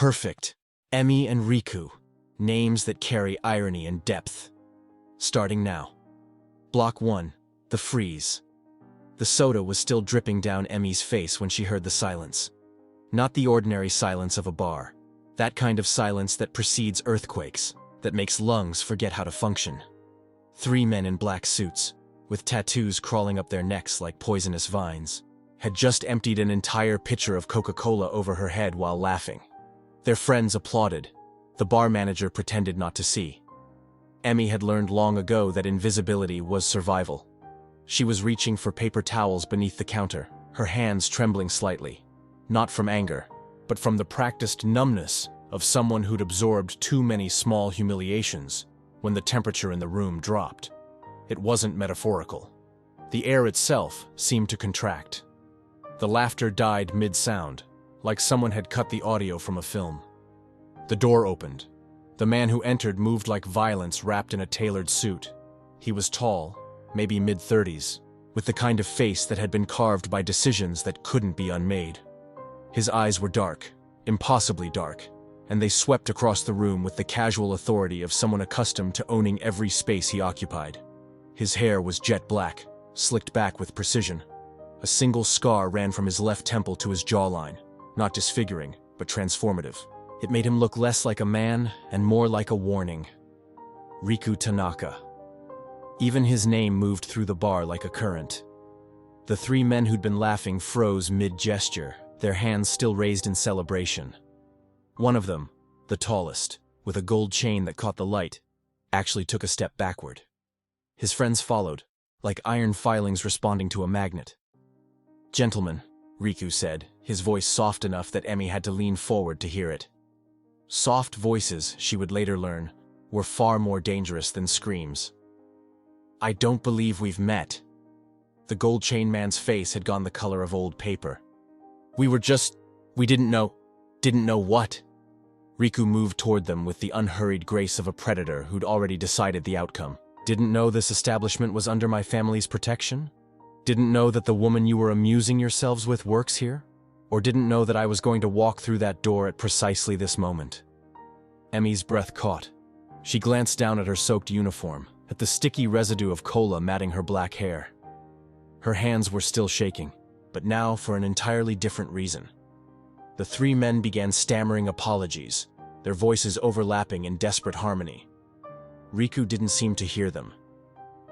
Perfect. Emi and Riku. Names that carry irony and depth. Starting now. Block 1. The freeze. The soda was still dripping down Emi's face when she heard the silence. Not the ordinary silence of a bar. That kind of silence that precedes earthquakes, that makes lungs forget how to function. 3 men in black suits, with tattoos crawling up their necks like poisonous vines, had just emptied an entire pitcher of Coca-Cola over her head while laughing. Their friends applauded. The bar manager pretended not to see. Emi had learned long ago that invisibility was survival. She was reaching for paper towels beneath the counter, her hands trembling slightly. Not from anger, but from the practiced numbness of someone who'd absorbed too many small humiliations when the temperature in the room dropped. It wasn't metaphorical. The air itself seemed to contract. The laughter died mid-sound, like someone had cut the audio from a film. The door opened. The man who entered moved like violence wrapped in a tailored suit. He was tall, maybe mid-30s, with the kind of face that had been carved by decisions that couldn't be unmade. His eyes were dark, impossibly dark, and they swept across the room with the casual authority of someone accustomed to owning every space he occupied. His hair was jet black, slicked back with precision. A single scar ran from his left temple to his jawline, not disfiguring, but transformative. It made him look less like a man and more like a warning. Riku Tanaka. Even his name moved through the bar like a current. The 3 men who'd been laughing froze mid-gesture, their hands still raised in celebration. One of them, the tallest, with a gold chain that caught the light, actually took a step backward. His friends followed, like iron filings responding to a magnet. "Gentlemen," Riku said, his voice soft enough that Emi had to lean forward to hear it. Soft voices, she would later learn, were far more dangerous than screams. "I don't believe we've met." The gold chain man's face had gone the color of old paper. We didn't know." "Didn't know what?" Riku moved toward them with the unhurried grace of a predator who'd already decided the outcome. "Didn't know this establishment was under my family's protection? Didn't know that the woman you were amusing yourselves with works here? Or didn't know that I was going to walk through that door at precisely this moment?" Emi's breath caught. She glanced down at her soaked uniform, at the sticky residue of cola matting her black hair. Her hands were still shaking, but now for an entirely different reason. The 3 men began stammering apologies, their voices overlapping in desperate harmony. Riku didn't seem to hear them.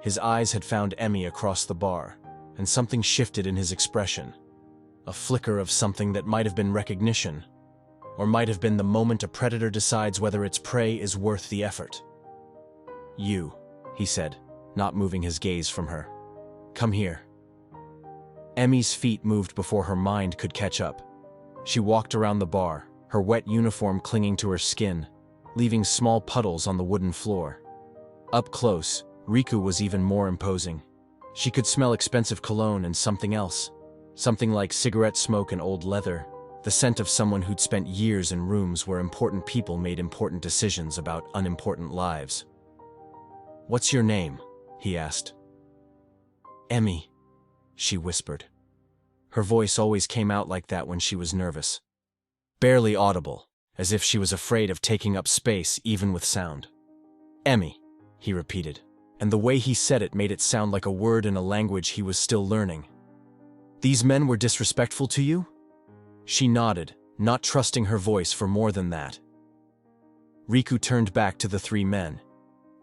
His eyes had found Emi across the bar, and something shifted in his expression. A flicker of something that might have been recognition, or might have been the moment a predator decides whether its prey is worth the effort. "You," he said, not moving his gaze from her. "Come here." Emi's feet moved before her mind could catch up. She walked around the bar, her wet uniform clinging to her skin, leaving small puddles on the wooden floor. Up close, Riku was even more imposing. She could smell expensive cologne and something else. Something like cigarette smoke and old leather, the scent of someone who'd spent years in rooms where important people made important decisions about unimportant lives. "What's your name?" he asked. "Emi," she whispered. Her voice always came out like that when she was nervous. Barely audible, as if she was afraid of taking up space even with sound. "Emi," he repeated, and the way he said it made it sound like a word in a language he was still learning. "These men were disrespectful to you?" She nodded, not trusting her voice for more than that. Riku turned back to the 3 men.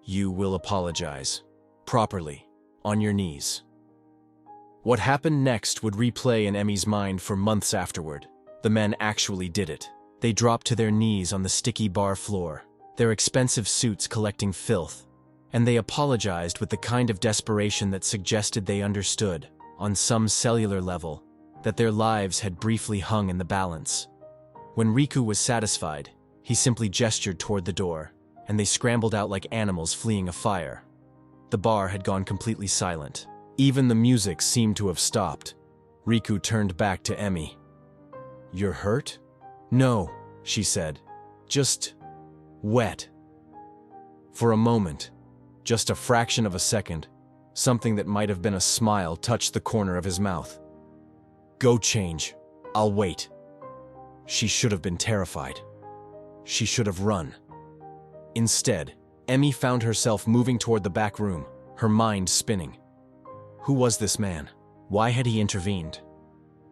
"You will apologize. Properly. On your knees." What happened next would replay in Emi's mind for months afterward. The men actually did it. They dropped to their knees on the sticky bar floor, their expensive suits collecting filth, and they apologized with the kind of desperation that suggested they understood, on some cellular level, that their lives had briefly hung in the balance. When Riku was satisfied, he simply gestured toward the door, and they scrambled out like animals fleeing a fire. The bar had gone completely silent. Even the music seemed to have stopped. Riku turned back to Emi. "You're hurt?" "No," she said. "Just wet." For a moment, just a fraction of a second, something that might have been a smile touched the corner of his mouth. "Go change. I'll wait." She should have been terrified. She should have run. Instead, Emmy found herself moving toward the back room, her mind spinning. Who was this man? Why had he intervened?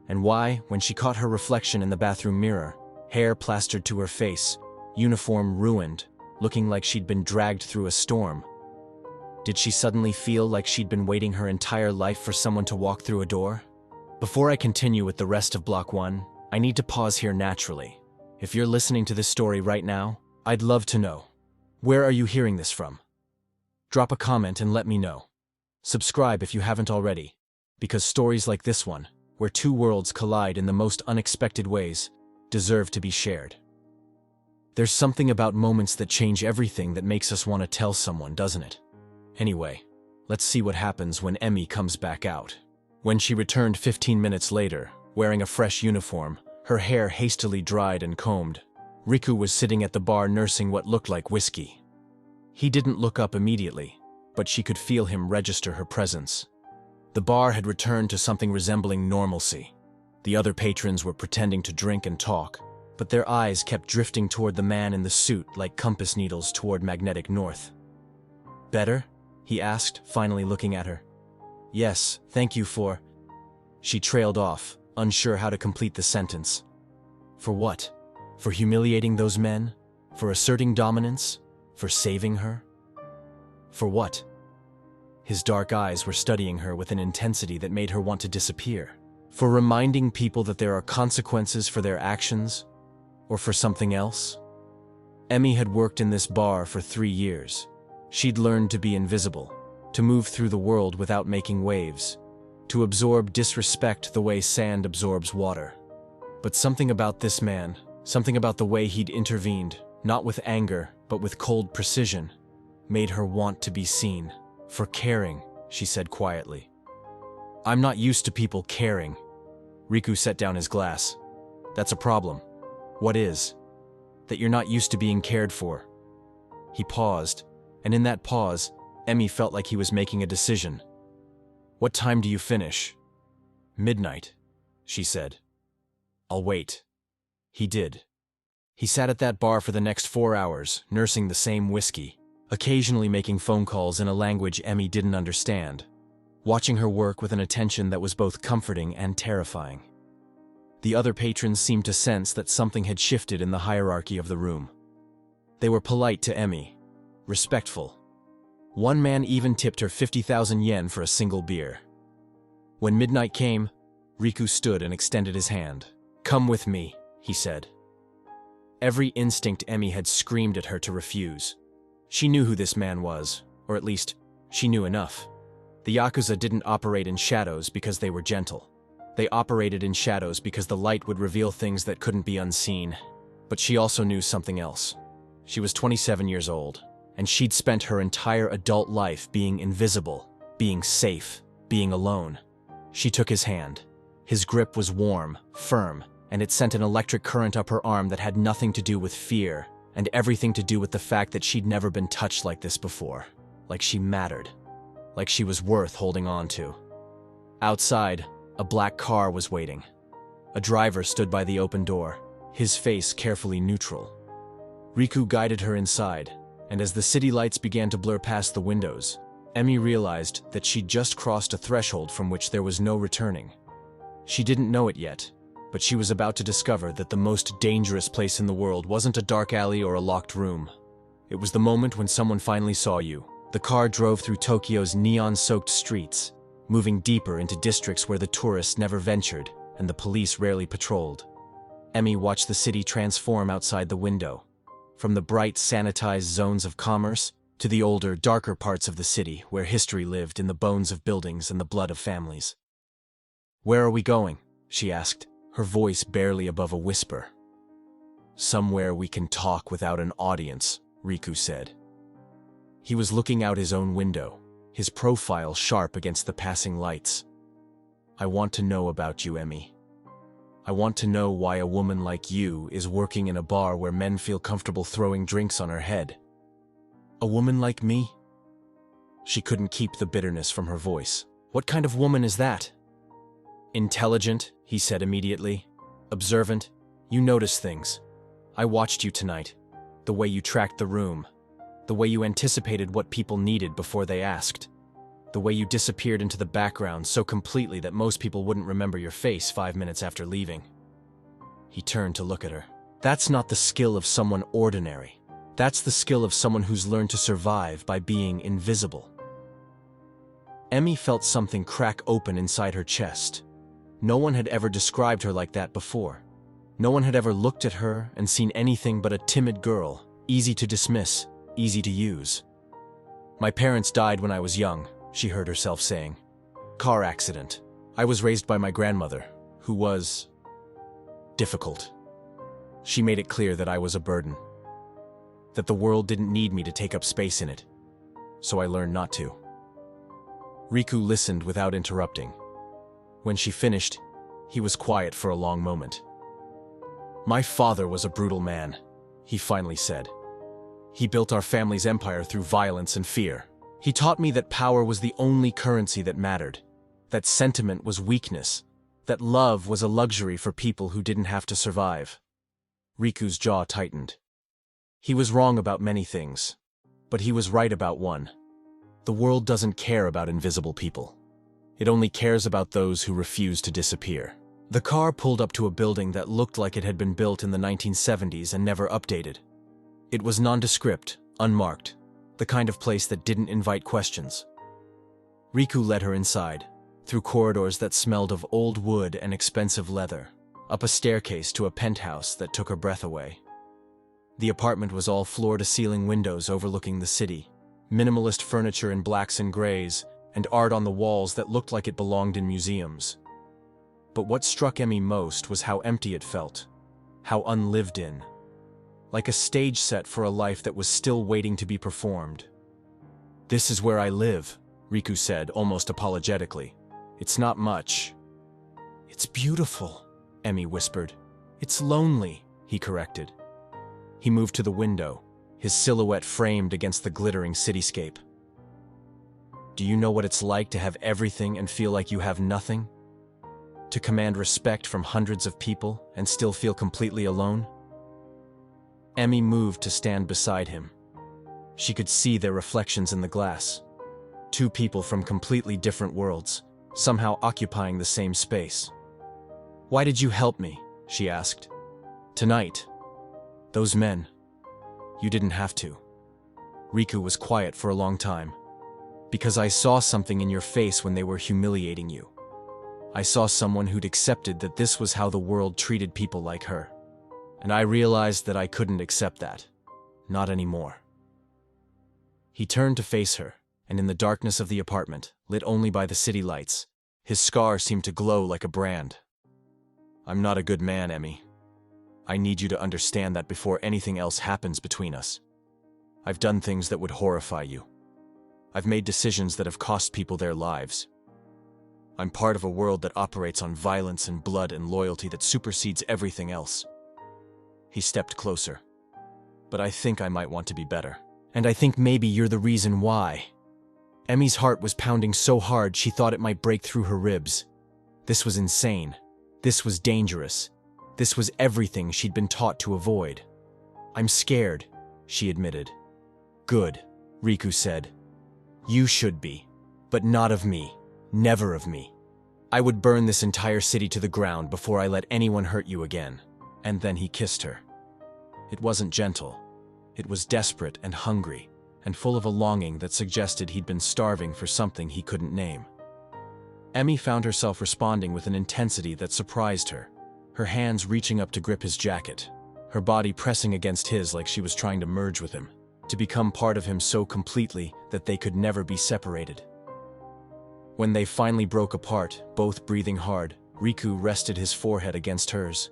And why, when she caught her reflection in the bathroom mirror, hair plastered to her face, uniform ruined, looking like she'd been dragged through a storm, did she suddenly feel like she'd been waiting her entire life for someone to walk through a door? Before I continue with the rest of Block 1, I need to pause here naturally. If you're listening to this story right now, I'd love to know. Where are you hearing this from? Drop a comment and let me know. Subscribe if you haven't already, because stories like this one, where two worlds collide in the most unexpected ways, deserve to be shared. There's something about moments that change everything that makes us want to tell someone, doesn't it? Anyway, let's see what happens when Emmy comes back out. When she returned 15 minutes later, wearing a fresh uniform, her hair hastily dried and combed, Riku was sitting at the bar nursing what looked like whiskey. He didn't look up immediately, but she could feel him register her presence. The bar had returned to something resembling normalcy. The other patrons were pretending to drink and talk, but their eyes kept drifting toward the man in the suit like compass needles toward magnetic north. "Better?" he asked, finally looking at her. "Yes, thank you for..." She trailed off, unsure how to complete the sentence. For what? For humiliating those men? For asserting dominance? For saving her? For what? His dark eyes were studying her with an intensity that made her want to disappear. For reminding people that there are consequences for their actions? Or for something else? Emmy had worked in this bar for 3 years. She'd learned to be invisible, to move through the world without making waves, to absorb disrespect the way sand absorbs water. But something about this man, something about the way he'd intervened, not with anger, but with cold precision, made her want to be seen. "For caring," she said quietly. "I'm not used to people caring." Riku set down his glass. "That's a problem." "What is?" "That you're not used to being cared for." He paused, and in that pause, Emmy felt like he was making a decision. "What time do you finish?" "Midnight," she said. "I'll wait." He did. He sat at that bar for the next 4 hours, nursing the same whiskey, occasionally making phone calls in a language Emmy didn't understand, watching her work with an attention that was both comforting and terrifying. The other patrons seemed to sense that something had shifted in the hierarchy of the room. They were polite to Emmy, respectful. One man even tipped her 50,000 yen for a single beer. When midnight came, Riku stood and extended his hand. "Come with me," he said. Every instinct Emmy had screamed at her to refuse. She knew who this man was, or at least, she knew enough. The Yakuza didn't operate in shadows because they were gentle. They operated in shadows because the light would reveal things that couldn't be unseen. But she also knew something else. She was 27 years old, and she'd spent her entire adult life being invisible, being safe, being alone. She took his hand. His grip was warm, firm, and it sent an electric current up her arm that had nothing to do with fear, and everything to do with the fact that she'd never been touched like this before. Like she mattered. Like she was worth holding on to. Outside, a black car was waiting. A driver stood by the open door, his face carefully neutral. Riku guided her inside, and as the city lights began to blur past the windows, Emmy realized that she'd just crossed a threshold from which there was no returning. She didn't know it yet, but she was about to discover that the most dangerous place in the world wasn't a dark alley or a locked room. It was the moment when someone finally saw you. The car drove through Tokyo's neon-soaked streets, moving deeper into districts where the tourists never ventured and the police rarely patrolled. Emmy watched the city transform outside the window, from the bright, sanitized zones of commerce to the older, darker parts of the city where history lived in the bones of buildings and the blood of families. "Where are we going?" she asked, her voice barely above a whisper. "Somewhere we can talk without an audience," Riku said. He was looking out his own window, his profile sharp against the passing lights. "I want to know about you, Emmy. I want to know why a woman like you is working in a bar where men feel comfortable throwing drinks on her head." "A woman like me?" She couldn't keep the bitterness from her voice. "What kind of woman is that?" "Intelligent," he said immediately. "Observant. You notice things. I watched you tonight. The way you tracked the room. The way you anticipated what people needed before they asked. The way you disappeared into the background so completely that most people wouldn't remember your face 5 minutes after leaving. He turned to look at her. That's not the skill of someone ordinary. That's the skill of someone who's learned to survive by being invisible. Emmy felt something crack open inside her chest. No one had ever described her like that before. No one had ever looked at her and seen anything but a timid girl, easy to dismiss, easy to use. My parents died when I was young, she heard herself saying. Car accident. I was raised by my grandmother, who was difficult. She made it clear that I was a burden, that the world didn't need me to take up space in it, so I learned not to. Riku listened without interrupting. When she finished, he was quiet for a long moment. My father was a brutal man, he finally said. He built our family's empire through violence and fear. He taught me that power was the only currency that mattered, that sentiment was weakness, that love was a luxury for people who didn't have to survive. Riku's jaw tightened. He was wrong about many things, but he was right about one. The world doesn't care about invisible people. It only cares about those who refuse to disappear. The car pulled up to a building that looked like it had been built in the 1970s and never updated. It was nondescript, unmarked, the kind of place that didn't invite questions. Riku led her inside, through corridors that smelled of old wood and expensive leather, up a staircase to a penthouse that took her breath away. The apartment was all floor-to-ceiling windows overlooking the city, minimalist furniture in blacks and grays, and art on the walls that looked like it belonged in museums. But what struck Emmy most was how empty it felt, how unlived in, like a stage set for a life that was still waiting to be performed. "This is where I live," Riku said, almost apologetically. "It's not much." "It's beautiful," Emmy whispered. "It's lonely," he corrected. He moved to the window, his silhouette framed against the glittering cityscape. "Do you know what it's like to have everything and feel like you have nothing? To command respect from hundreds of people and still feel completely alone?" Emmy moved to stand beside him. She could see their reflections in the glass. Two people from completely different worlds, somehow occupying the same space. "Why did you help me?" she asked. "Tonight. Those men. You didn't have to." Riku was quiet for a long time. "Because I saw something in your face when they were humiliating you. I saw someone who'd accepted that this was how the world treated people like her. And I realized that I couldn't accept that. Not anymore." He turned to face her, and in the darkness of the apartment, lit only by the city lights, his scar seemed to glow like a brand. "I'm not a good man, Emmy. I need you to understand that before anything else happens between us. I've done things that would horrify you. I've made decisions that have cost people their lives. I'm part of a world that operates on violence and blood and loyalty that supersedes everything else." He stepped closer. "But I think I might want to be better. And I think maybe you're the reason why." Emmy's heart was pounding so hard she thought it might break through her ribs. This was insane. This was dangerous. This was everything she'd been taught to avoid. "I'm scared," she admitted. "Good," Riku said. "You should be. But not of me. Never of me. I would burn this entire city to the ground before I let anyone hurt you again." And then he kissed her. It wasn't gentle. It was desperate and hungry, and full of a longing that suggested he'd been starving for something he couldn't name. Emmy found herself responding with an intensity that surprised her, her hands reaching up to grip his jacket, her body pressing against his like she was trying to merge with him, to become part of him so completely that they could never be separated. When they finally broke apart, both breathing hard, Riku rested his forehead against hers.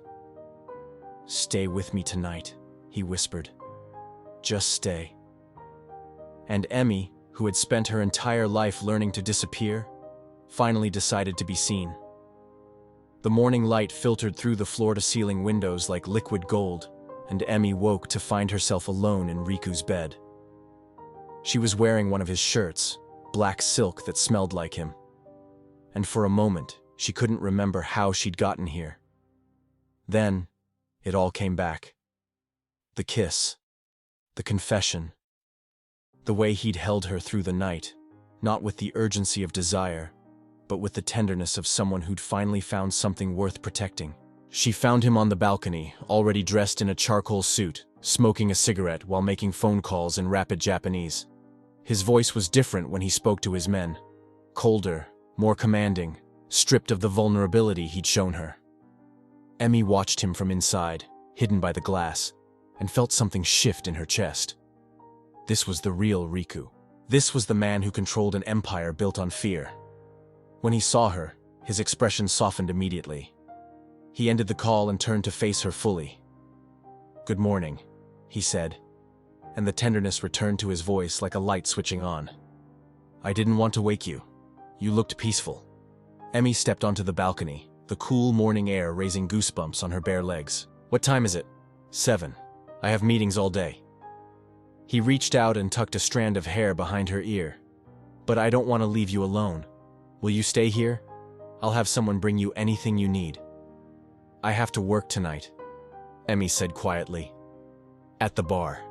"Stay with me tonight," he whispered. "Just stay." And Emmy, who had spent her entire life learning to disappear, finally decided to be seen. The morning light filtered through the floor-to-ceiling windows like liquid gold, and Emmy woke to find herself alone in Riku's bed. She was wearing one of his shirts, black silk that smelled like him. And for a moment, she couldn't remember how she'd gotten here. Then, it all came back. The kiss. The confession. The way he'd held her through the night, not with the urgency of desire, but with the tenderness of someone who'd finally found something worth protecting. She found him on the balcony, already dressed in a charcoal suit, smoking a cigarette while making phone calls in rapid Japanese. His voice was different when he spoke to his men. Colder, more commanding, stripped of the vulnerability he'd shown her. Emmy watched him from inside, hidden by the glass, and felt something shift in her chest. This was the real Riku. This was the man who controlled an empire built on fear. When he saw her, his expression softened immediately. He ended the call and turned to face her fully. "Good morning," he said, and the tenderness returned to his voice like a light switching on. "I didn't want to wake you. You looked peaceful." Emmy stepped onto the balcony, the cool morning air raising goosebumps on her bare legs. "What time is it?" "7. I have meetings all day." He reached out and tucked a strand of hair behind her ear. "But I don't want to leave you alone. Will you stay here? I'll have someone bring you anything you need." "I have to work tonight," Emmy said quietly. "At the bar."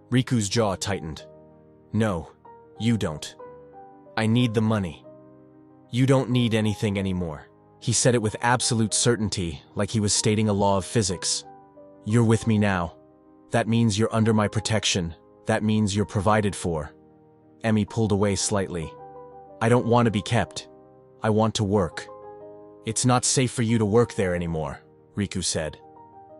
Riku's jaw tightened. "No, you don't. I need the money." "You don't need anything anymore." He said it with absolute certainty, like he was stating a law of physics. "You're with me now. That means you're under my protection. That means you're provided for." Emmy pulled away slightly. "I don't want to be kept. I want to work." "It's not safe for you to work there anymore," Riku said.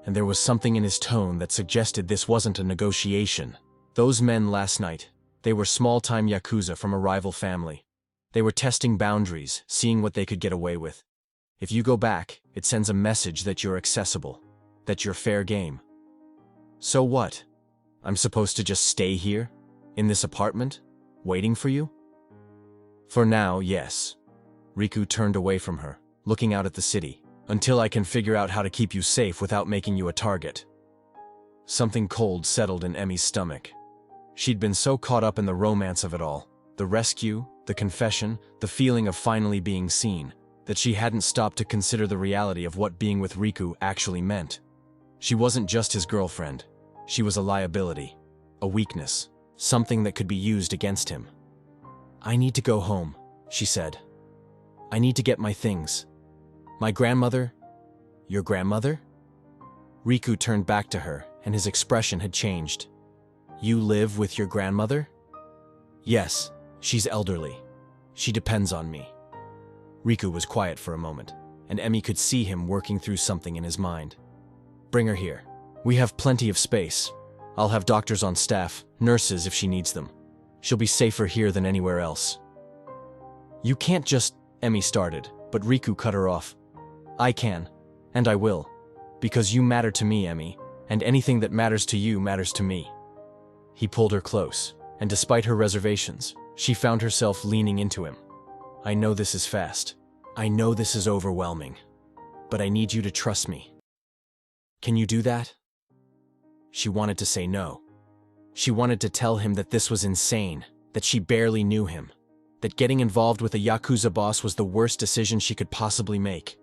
And there was something in his tone that suggested this wasn't a negotiation. Those men last night, they were small-time Yakuza from a rival family. They were testing boundaries, seeing what they could get away with. If you go back, it sends a message that you're accessible, that you're fair game. "So what? I'm supposed to just stay here? In this apartment? Waiting for you?" "For now, yes." Riku turned away from her, looking out at the city. "Until I can figure out how to keep you safe without making you a target." Something cold settled in Emmy's stomach. She'd been so caught up in the romance of it all, the rescue, the confession, the feeling of finally being seen, that she hadn't stopped to consider the reality of what being with Riku actually meant. She wasn't just his girlfriend. She was a liability, a weakness, something that could be used against him. "I need to go home," she said. "I need to get my things. My grandmother—" "Your grandmother?" Riku turned back to her, and his expression had changed. "You live with your grandmother?" "Yes, she's elderly. She depends on me." Riku was quiet for a moment, and Emmy could see him working through something in his mind. "Bring her here. We have plenty of space. I'll have doctors on staff, nurses if she needs them. She'll be safer here than anywhere else." "You can't just—" Emmy started, but Riku cut her off. "I can, and I will, because you matter to me, Emmy, and anything that matters to you matters to me." He pulled her close, and despite her reservations, she found herself leaning into him. "I know this is fast. I know this is overwhelming. But I need you to trust me. Can you do that?" She wanted to say no. She wanted to tell him that this was insane, that she barely knew him, that getting involved with a Yakuza boss was the worst decision she could possibly make.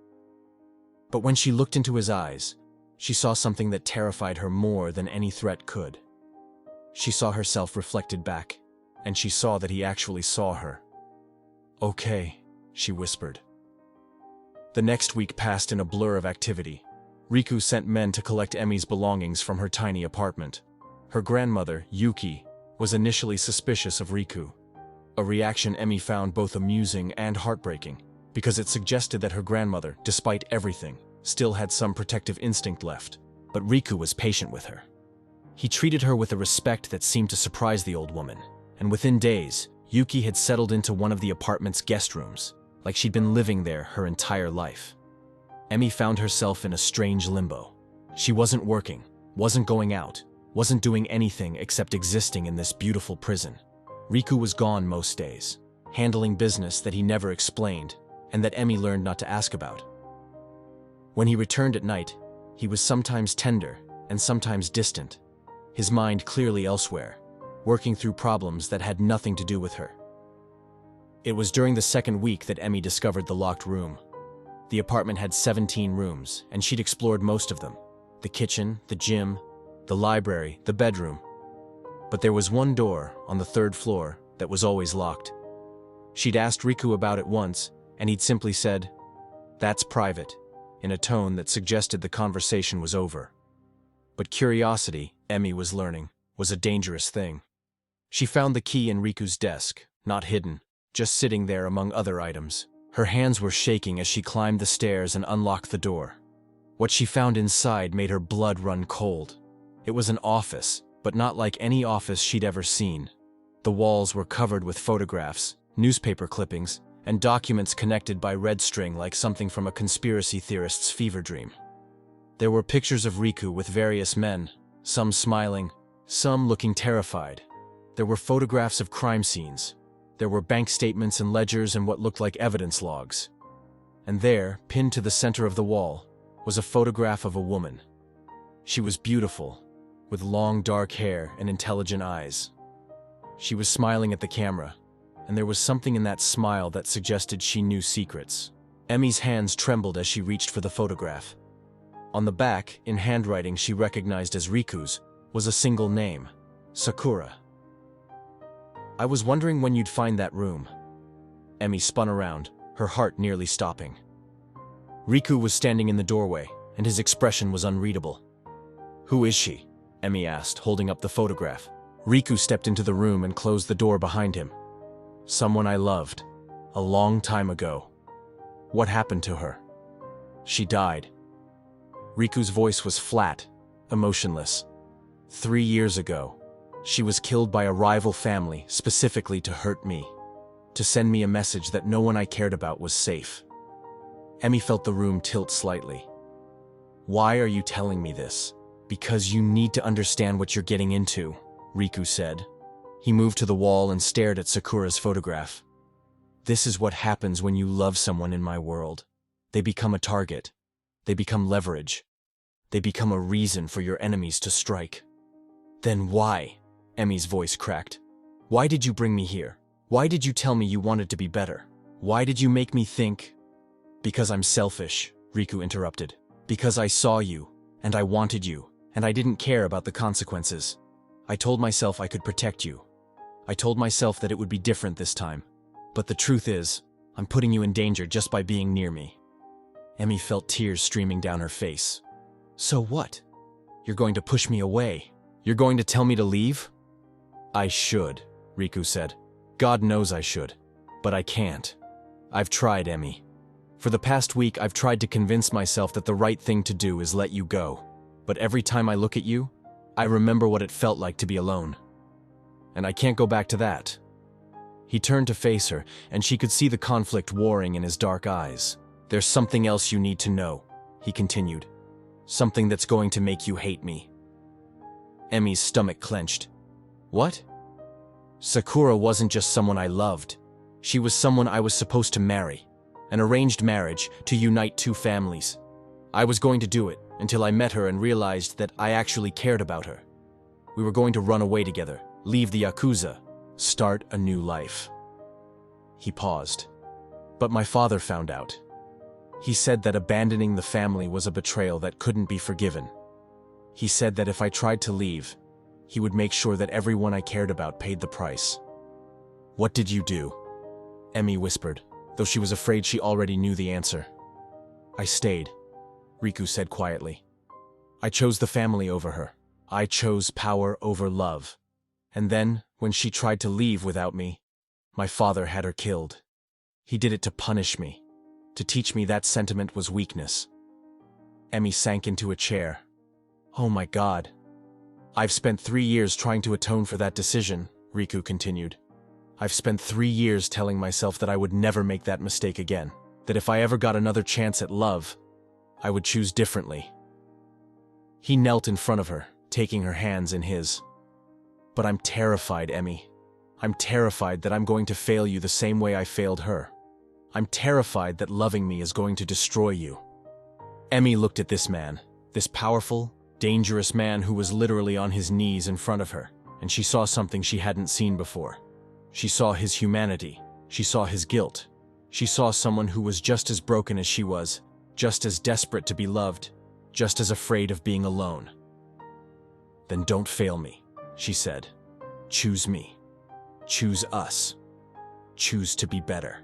But when she looked into his eyes, she saw something that terrified her more than any threat could. She saw herself reflected back, and she saw that he actually saw her. "Okay," she whispered. The next week passed in a blur of activity. Riku sent men to collect Emmy's belongings from her tiny apartment. Her grandmother, Yuki, was initially suspicious of Riku, a reaction Emmy found both amusing and heartbreaking, because it suggested that her grandmother, despite everything, still had some protective instinct left. But Riku was patient with her. He treated her with a respect that seemed to surprise the old woman, and within days, Yuki had settled into one of the apartment's guest rooms, like she'd been living there her entire life. Emmy found herself in a strange limbo. She wasn't working, wasn't going out, wasn't doing anything except existing in this beautiful prison. Riku was gone most days, handling business that he never explained, and that Emmy learned not to ask about. When he returned at night, he was sometimes tender and sometimes distant, his mind clearly elsewhere, working through problems that had nothing to do with her. It was during the second week that Emmy discovered the locked room. The apartment had 17 rooms, and she'd explored most of them. The kitchen, the gym, the library, the bedroom, But there was one door, on the third floor, that was always locked. She'd asked Riku about it once, and he'd simply said, "That's private," in a tone that suggested the conversation was over. But curiosity, Emi was learning, was a dangerous thing. She found the key in Riku's desk, not hidden, just sitting there among other items. Her hands were shaking as she climbed the stairs and unlocked the door. What she found inside made her blood run cold. It was an office, but not like any office she'd ever seen. The walls were covered with photographs, newspaper clippings, and documents connected by red string like something from a conspiracy theorist's fever dream. There were pictures of Riku with various men, some smiling, some looking terrified. There were photographs of crime scenes. There were bank statements and ledgers and what looked like evidence logs. And there, pinned to the center of the wall, was a photograph of a woman. She was beautiful, with long dark hair and intelligent eyes. She was smiling at the camera, and there was something in that smile that suggested she knew secrets. Emi's hands trembled as she reached for the photograph. On the back, in handwriting she recognized as Riku's, was a single name, Sakura. "I was wondering when you'd find that room." Emi spun around, her heart nearly stopping. Riku was standing in the doorway, and his expression was unreadable. "Who is she?" Emi asked, holding up the photograph. Riku stepped into the room and closed the door behind him. "Someone I loved, a long time ago. What happened to her?" "She died." Riku's voice was flat, emotionless. 3 years ago, she was killed by a rival family specifically to hurt me, to send me a message that no one I cared about was safe. Emi felt the room tilt slightly. "Why are you telling me this?" "Because you need to understand what you're getting into," Riku said. He moved to the wall and stared at Sakura's photograph. "This is what happens when you love someone in my world. They become a target. They become leverage. They become a reason for your enemies to strike." "Then why?" Emi's voice cracked. "Why did you bring me here? Why did you tell me you wanted to be better? Why did you make me think—" "Because I'm selfish," Riku interrupted. "Because I saw you, and I wanted you, and I didn't care about the consequences. I told myself I could protect you. I told myself that it would be different this time. But the truth is, I'm putting you in danger just by being near me." Emi felt tears streaming down her face. "So what? You're going to push me away? You're going to tell me to leave?" "I should," Riku said. "God knows I should. But I can't. I've tried, Emi. For the past week, I've tried to convince myself that the right thing to do is let you go. But every time I look at you, I remember what it felt like to be alone. And I can't go back to that." He turned to face her, and she could see the conflict warring in his dark eyes. "There's something else you need to know," he continued. "Something that's going to make you hate me." Emi's stomach clenched. "What?" "Sakura wasn't just someone I loved. She was someone I was supposed to marry. An arranged marriage to unite two families. I was going to do it until I met her and realized that I actually cared about her. We were going to run away together, leave the Yakuza, start a new life." He paused. "But my father found out. He said that abandoning the family was a betrayal that couldn't be forgiven. He said that if I tried to leave, he would make sure that everyone I cared about paid the price." "What did you do?" Emi whispered, though she was afraid she already knew the answer. "I stayed," Riku said quietly. "I chose the family over her. I chose power over love. And then, when she tried to leave without me, my father had her killed. He did it to punish me, to teach me that sentiment was weakness." Emi sank into a chair. "Oh my God. I've spent 3 years trying to atone for that decision," Riku continued. "I've spent 3 years telling myself that I would never make that mistake again, that if I ever got another chance at love, I would choose differently." He knelt in front of her, taking her hands in his. "But I'm terrified, Emi. I'm terrified that I'm going to fail you the same way I failed her. I'm terrified that loving me is going to destroy you." Emi looked at this man, this powerful, dangerous man who was literally on his knees in front of her, and she saw something she hadn't seen before. She saw his humanity. She saw his guilt. She saw someone who was just as broken as she was, just as desperate to be loved, just as afraid of being alone. "Then don't fail me," she said. Choose me. Choose us. Choose to be better.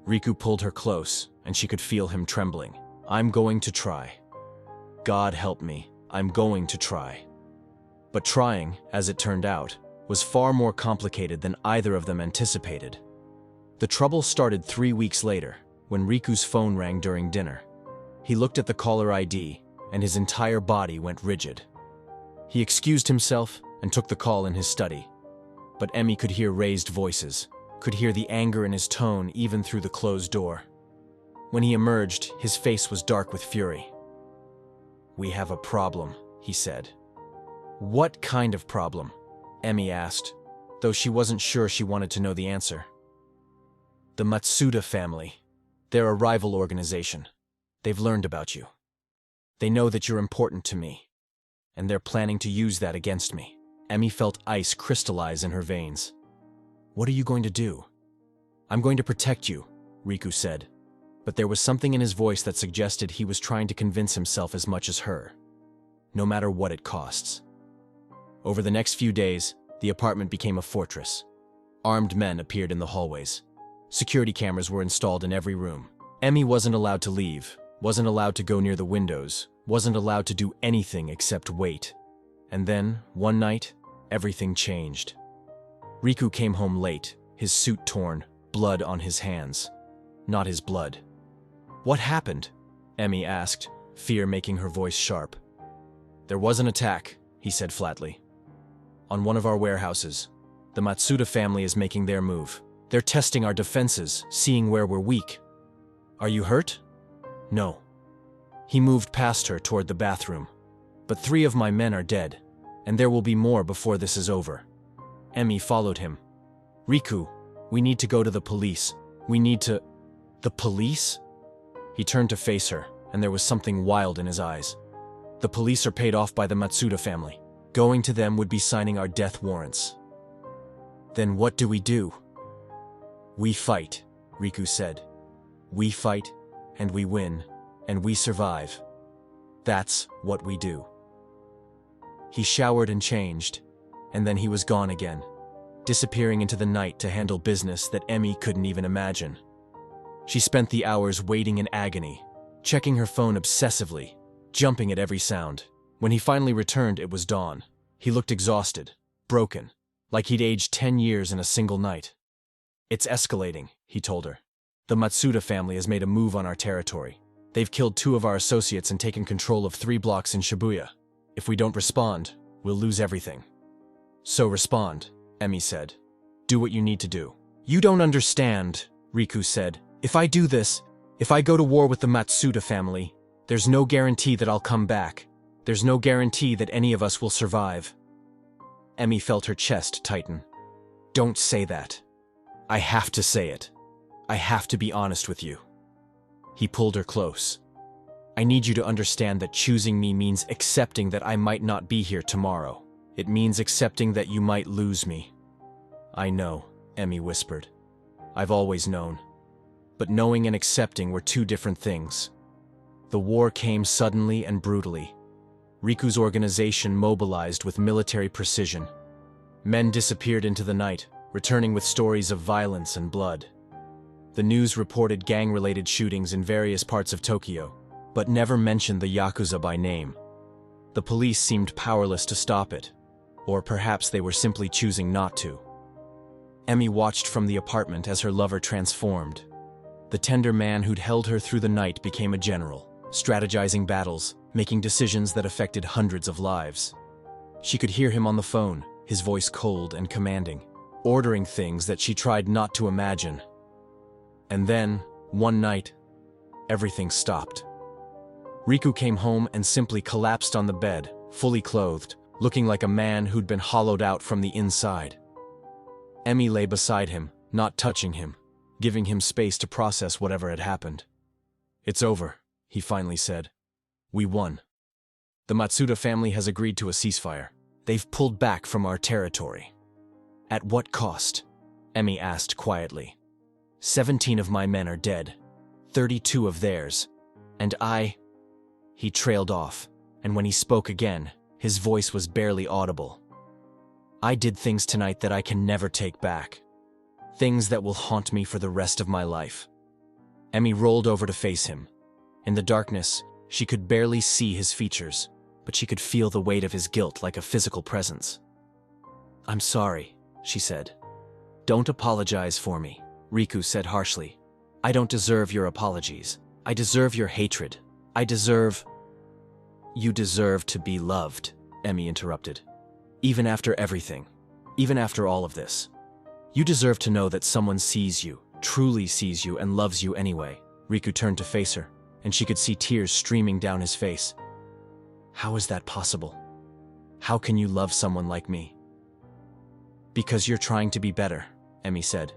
Riku pulled her close, and she could feel him trembling. I'm going to try. God help me, I'm going to try. But trying, as it turned out, was far more complicated than either of them anticipated. The trouble started 3 weeks later, when Riku's phone rang during dinner. He looked at the caller ID, and his entire body went rigid. He excused himself and took the call in his study. But Emmy could hear raised voices, could hear the anger in his tone even through the closed door. When he emerged, his face was dark with fury. We have a problem, he said. What kind of problem? Emmy asked, though she wasn't sure she wanted to know the answer. The Matsuda family. They're a rival organization. They've learned about you. They know that you're important to me, and they're planning to use that against me. Emmy felt ice crystallize in her veins. What are you going to do? I'm going to protect you, Riku said, but there was something in his voice that suggested he was trying to convince himself as much as her, no matter what it costs. Over the next few days, the apartment became a fortress. Armed men appeared in the hallways. Security cameras were installed in every room. Emmy wasn't allowed to leave, wasn't allowed to go near the windows, wasn't allowed to do anything except wait. And then, one night, everything changed. Riku came home late, his suit torn, blood on his hands. Not his blood. What happened? Emmy asked, fear making her voice sharp. There was an attack, he said flatly. On one of our warehouses. The Matsuda family is making their move. They're testing our defenses, seeing where we're weak. Are you hurt? No. He moved past her toward the bathroom. But 3 of my men are dead, and there will be more before this is over. Emmy followed him. Riku, we need to go to the police. We need to… The police? He turned to face her, and there was something wild in his eyes. The police are paid off by the Matsuda family. Going to them would be signing our death warrants. Then what do we do? We fight, Riku said. We fight, and we win, and we survive. That's what we do. He showered and changed, and then he was gone again, disappearing into the night to handle business that Emmy couldn't even imagine. She spent the hours waiting in agony, checking her phone obsessively, jumping at every sound. When he finally returned, it was dawn. He looked exhausted, broken, like he'd aged 10 years in a single night. It's escalating, he told her. The Matsuda family has made a move on our territory. They've killed 2 of our associates and taken control of 3 blocks in Shibuya. If we don't respond, we'll lose everything. So respond, Emmy said. Do what you need to do. You don't understand, Riku said. If I do this, if I go to war with the Matsuda family, there's no guarantee that I'll come back. There's no guarantee that any of us will survive. Emmy felt her chest tighten. Don't say that. I have to say it. I have to be honest with you. He pulled her close. I need you to understand that choosing me means accepting that I might not be here tomorrow. It means accepting that you might lose me. I know, Emmy whispered. I've always known. But knowing and accepting were 2 different things. The war came suddenly and brutally. Riku's organization mobilized with military precision. Men disappeared into the night, returning with stories of violence and blood. The news reported gang-related shootings in various parts of Tokyo, but never mentioned the Yakuza by name. The police seemed powerless to stop it, or perhaps they were simply choosing not to. Emmy watched from the apartment as her lover transformed. The tender man who'd held her through the night became a general, strategizing battles, making decisions that affected hundreds of lives. She could hear him on the phone, his voice cold and commanding, ordering things that she tried not to imagine. And then, one night, everything stopped. Riku came home and simply collapsed on the bed, fully clothed, looking like a man who'd been hollowed out from the inside. Emmy lay beside him, not touching him, giving him space to process whatever had happened. It's over, he finally said. We won. The Matsuda family has agreed to a ceasefire. They've pulled back from our territory. At what cost? Emmy asked quietly. 17 of my men are dead, 32 of theirs, and He trailed off, and when he spoke again, his voice was barely audible. I did things tonight that I can never take back. Things that will haunt me for the rest of my life. Emmy rolled over to face him. In the darkness, she could barely see his features, but she could feel the weight of his guilt like a physical presence. I'm sorry, she said. Don't apologize for me, Riku said harshly. I don't deserve your apologies. I deserve your hatred. You deserve to be loved, Emmy interrupted. Even after everything, even after all of this. You deserve to know that someone sees you, truly sees you, and loves you anyway. Riku turned to face her, and she could see tears streaming down his face. How is that possible? How can you love someone like me? Because you're trying to be better, Emmy said.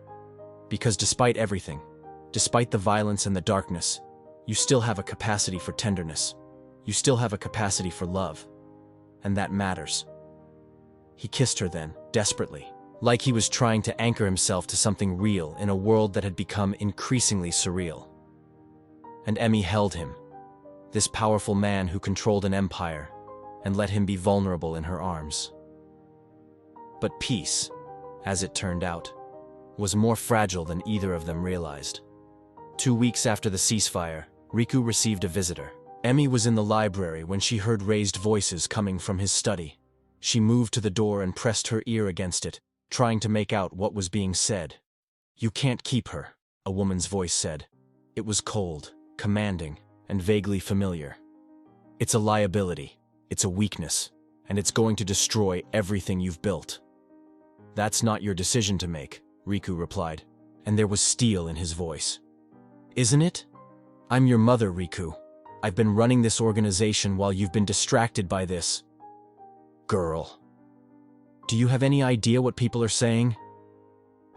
Because despite everything, despite the violence and the darkness, you still have a capacity for tenderness. You still have a capacity for love. And that matters. He kissed her then, desperately, like he was trying to anchor himself to something real in a world that had become increasingly surreal. And Emmy held him, this powerful man who controlled an empire, and let him be vulnerable in her arms. But peace, as it turned out, was more fragile than either of them realized. 2 weeks after the ceasefire, Riku received a visitor. Emmy was in the library when she heard raised voices coming from his study. She moved to the door and pressed her ear against it, trying to make out what was being said. You can't keep her, a woman's voice said. It was cold, commanding, and vaguely familiar. It's a liability, it's a weakness, and it's going to destroy everything you've built. That's not your decision to make, Riku replied, and there was steel in his voice. Isn't it? I'm your mother, Riku. I've been running this organization while you've been distracted by this. Girl. Do you have any idea what people are saying?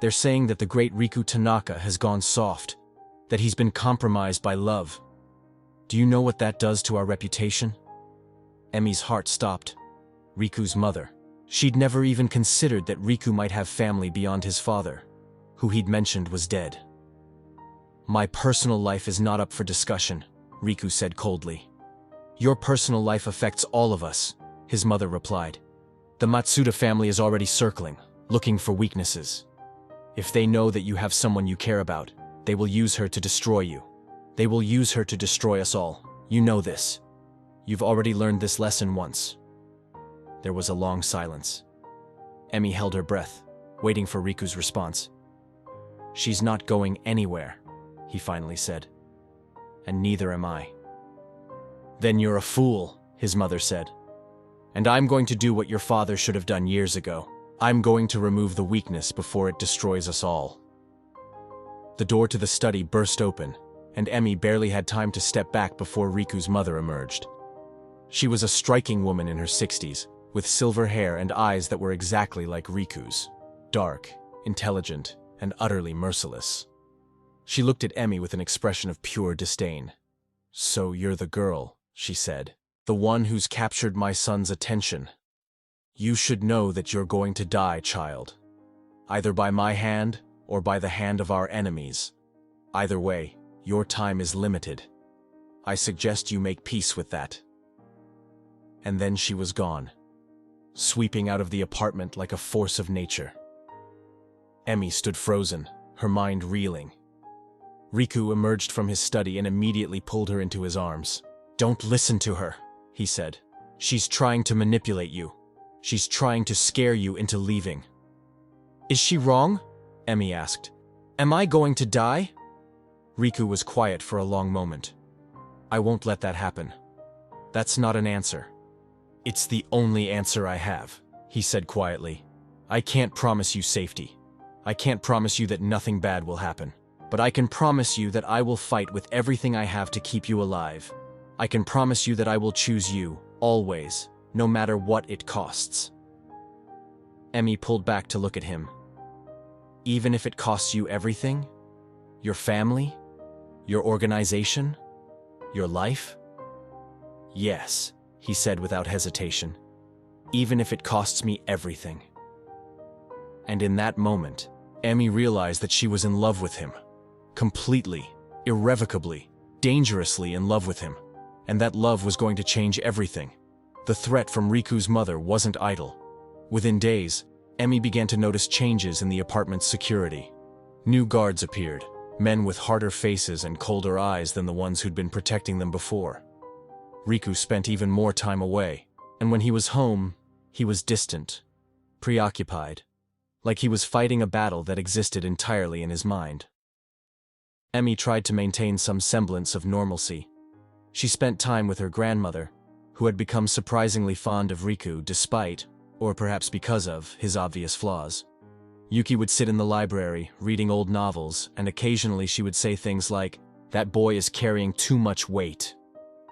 They're saying that the great Riku Tanaka has gone soft, that he's been compromised by love. Do you know what that does to our reputation? Emmy's heart stopped. Riku's mother. She'd never even considered that Riku might have family beyond his father, who he'd mentioned was dead. My personal life is not up for discussion, Riku said coldly. Your personal life affects all of us, his mother replied. The Matsuda family is already circling, looking for weaknesses. If they know that you have someone you care about, they will use her to destroy you. They will use her to destroy us all. You know this. You've already learned this lesson once. There was a long silence. Emmy held her breath, waiting for Riku's response. She's not going anywhere, he finally said. And neither am I. Then you're a fool, his mother said. And I'm going to do what your father should have done years ago. I'm going to remove the weakness before it destroys us all. The door to the study burst open, and Emmy barely had time to step back before Riku's mother emerged. She was a striking woman in her 60s, with silver hair and eyes that were exactly like Riku's. Dark, intelligent, and utterly merciless. She looked at Emmy with an expression of pure disdain. So you're the girl, she said. The one who's captured my son's attention. You should know that you're going to die, child. Either by my hand, or by the hand of our enemies. Either way, your time is limited. I suggest you make peace with that. And then she was gone, sweeping out of the apartment like a force of nature. Emmy stood frozen, her mind reeling. Riku emerged from his study and immediately pulled her into his arms. Don't listen to her, he said. She's trying to manipulate you. She's trying to scare you into leaving. Is she wrong? Emmy asked. Am I going to die? Riku was quiet for a long moment. I won't let that happen. That's not an answer. It's the only answer I have, he said quietly. I can't promise you safety. I can't promise you that nothing bad will happen. But I can promise you that I will fight with everything I have to keep you alive. I can promise you that I will choose you, always, no matter what it costs. Emmy pulled back to look at him. Even if it costs you everything? Your family? Your organization? Your life? Yes, he said without hesitation. Even if it costs me everything. And in that moment, Emmy realized that she was in love with him. Completely, irrevocably, dangerously in love with him. And that love was going to change everything. The threat from Riku's mother wasn't idle. Within days, Emmy began to notice changes in the apartment's security. New guards appeared, men with harder faces and colder eyes than the ones who'd been protecting them before. Riku spent even more time away, and when he was home, he was distant, preoccupied, like he was fighting a battle that existed entirely in his mind. Emmy tried to maintain some semblance of normalcy. She spent time with her grandmother, who had become surprisingly fond of Riku despite, or perhaps because of, his obvious flaws. Yuki would sit in the library, reading old novels, and occasionally she would say things like, "That boy is carrying too much weight,"